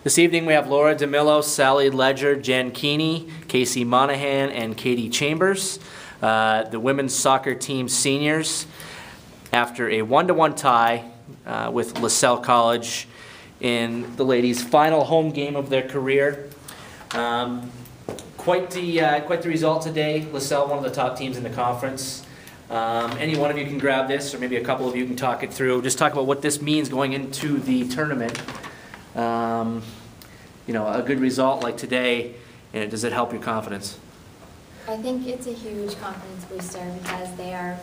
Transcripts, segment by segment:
This evening we have Laura DeMillo, Sally Ledger, Jen Keeney, Casey Monahan, and Katie Chambers, the women's soccer team seniors, after a 1-1 tie with LaSalle College in the ladies' final home game of their career. Quite the result today. LaSalle, one of the top teams in the conference. Any one of you can grab this, or maybe a couple of you can talk it through. Just talk about what this means going into the tournament. You know, a good result like today, and does it help your confidence? I think it's a huge confidence booster because they are,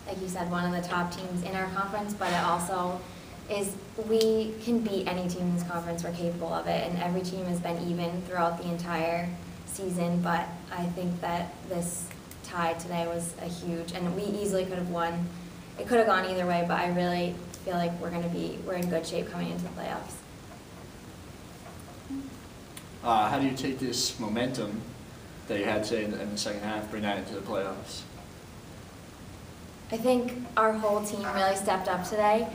like you said, one of the top teams in our conference, but it also is, we can beat any team in this conference. We're capable of it, and every team has been even throughout the entire season, but I think that this tie today was a huge, and we easily could have won. It could have gone either way, but I really feel like we're in good shape coming into the playoffs. How do you take this momentum that you had today in the second half, bring that into the playoffs? I think our whole team really stepped up today.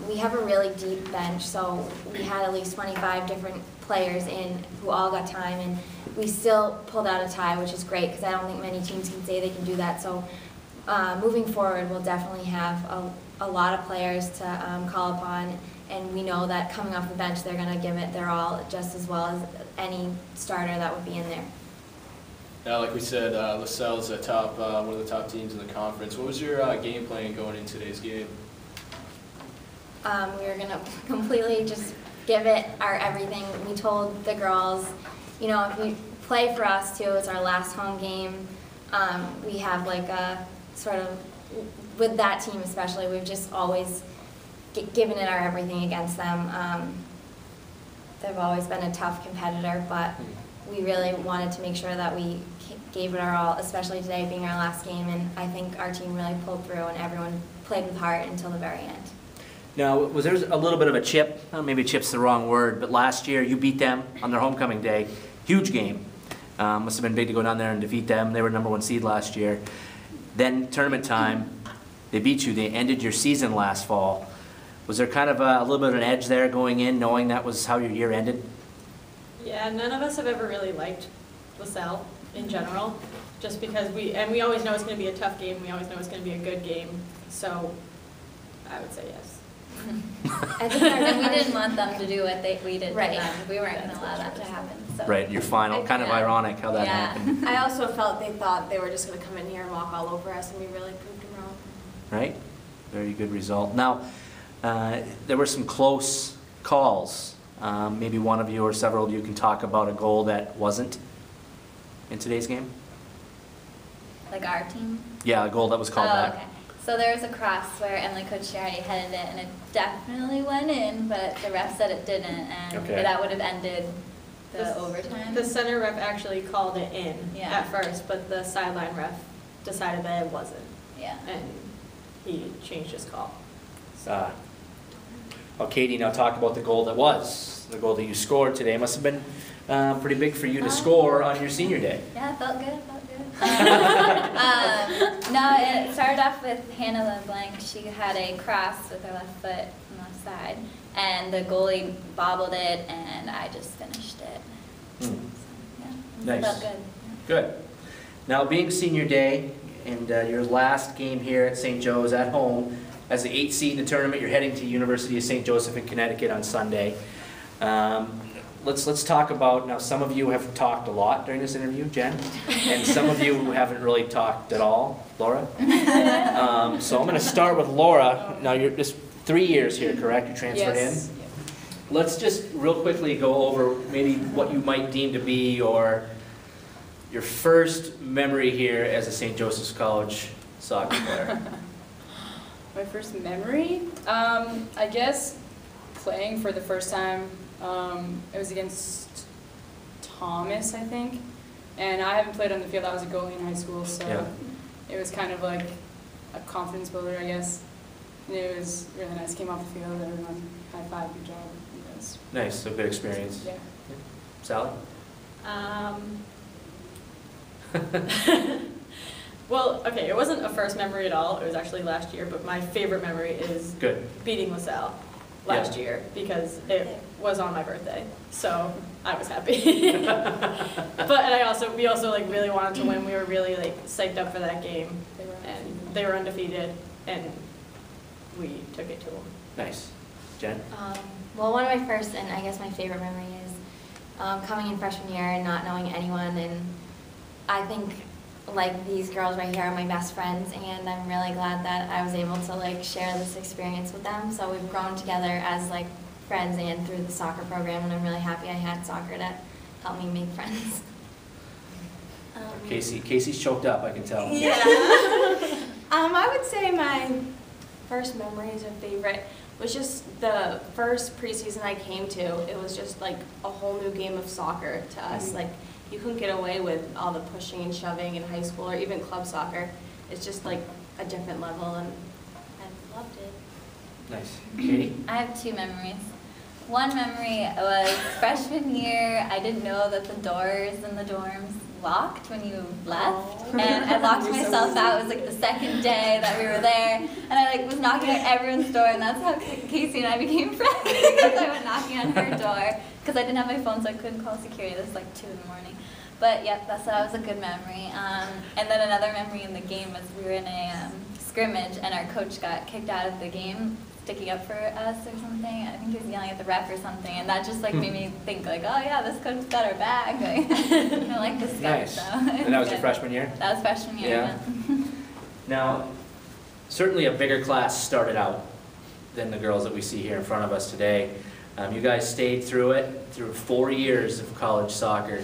We have a really deep bench, so we had at least 25 different players in who all got time, and we still pulled out a tie, which is great because I don't think many teams can say they can do that. So moving forward, we'll definitely have a lot of players to call upon, and we know that coming off the bench, they're going to give it their all just as well as any starter that would be in there. Yeah, like we said, LaSalle is one of the top teams in the conference. What was your game plan going into today's game? We were going to completely just give it our everything. We told the girls, you know, if you play for us too, it's our last home game. We have like a sort of, with that team especially, we've just always given it our everything against them. They've always been a tough competitor, but we really wanted to make sure that we gave it our all, especially today being our last game, and I think our team really pulled through and everyone played with heart until the very end. Now, was there a little bit of a chip? Well, maybe chip's the wrong word, but last year you beat them on their homecoming day. Huge game. Must have been big to go down there and defeat them. They were #1 seed last year. Then tournament time, they beat you. They ended your season last fall. Was there kind of a little bit of an edge there going in, knowing that was how your year ended? Yeah, none of us have ever really liked LaSalle in general, just because we always know it's going to be a tough game. We always know it's going to be a good game. So I would say yes. I think we didn't want them to do what we did to Right. them. We weren't going to allow that to happen. So. Right, your final. Kind of ironic how that happened. I also felt they thought they were just going to come in here and walk all over us, and we really proved them wrong. Right? Very good result. Now, there were some close calls. Maybe one of you or several of you can talk about a goal that wasn't in today's game? Like our team? Yeah, a goal that was called back. Okay. So there was a cross where Emily Kuchari headed it, and it definitely went in, but the ref said it didn't, and that would have ended the overtime. The center ref actually called it in Yeah. at first, but the sideline ref decided that it wasn't. Yeah. And he changed his call. Well, Katie, now talk about the goal that was. The goal that you scored today must have been pretty big for you to score on your senior day. Yeah, it felt good, no, it started off with Hannah LeBlanc. She had a cross with her left foot on the left side, and the goalie bobbled it, and I just finished it. So, yeah, it felt good. Good. Now, being senior day and your last game here at St. Joe's at home, as the 8th seed in the tournament, you're heading to University of St. Joseph in Connecticut on Sunday. Let's talk about, now some of you have talked a lot during this interview, Jen, and some of you haven't really talked at all, Laura. So I'm going to start with Laura. Now you're just 3 years here, correct? You transferred in? Let's just real quickly go over maybe what you might deem to be your first memory here as a St. Joseph's College soccer player. My first memory? I guess playing for the first time, it was against Thomas, I think. And I haven't played on the field. I was a goalie in high school, so it was kind of like a confidence builder, I guess. And it was really nice. Came off the field, everyone high-fived, good job. Nice, so good experience. Yeah. Sally? Well, okay, it wasn't a first memory at all. It was actually last year, but my favorite memory is beating LaSalle last year because it was on my birthday, so I was happy. But we also like really wanted to win. We were really like psyched up for that game, and they were undefeated, and we took it to them. Nice. Jen? Well, one of my first and I guess my favorite memory is coming in freshman year and not knowing anyone, and I think like these girls right here are my best friends, and I'm really glad that I was able to like share this experience with them. So we've grown together as like friends and through the soccer program, and I'm really happy I had soccer to help me make friends. Casey's choked up, I can tell. Yeah. I would say my first memories or favorite was just the first preseason I came to. It was just like a whole new game of soccer to us. Like you couldn't get away with all the pushing and shoving in high school or even club soccer. It's just like a different level, and I loved it. Nice. Katie? I have two memories. One memory was freshman year. I didn't know that the doors in the dorms locked when you left, and I locked myself out. It was like the second day that we were there, and I like was knocking at everyone's door, and that's how Casey and I became friends because I went knocking on her door because I didn't have my phone, so I couldn't call security. This was like 2 in the morning. But yeah, that was a good memory. And then another memory in the game was we were in a scrimmage, and our coach got kicked out of the game, sticking up for us or something. I think he was yelling at the ref or something, and that just like made me think like, oh yeah, this coach got our back. Like, I like this guy. Nice. So And that was your freshman year? That was freshman year. Yeah. Now, certainly a bigger class started out than the girls that we see here in front of us today. You guys stayed through it, through 4 years of college soccer.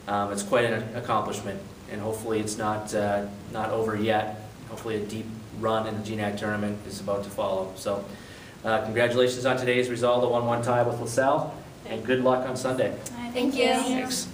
It's quite an accomplishment, and hopefully it's not over yet. Hopefully a deep run in the GNAC tournament is about to follow. So congratulations on today's result, the 1-1 tie with LaSalle, and good luck on Sunday. All right, thank you. you. Thanks.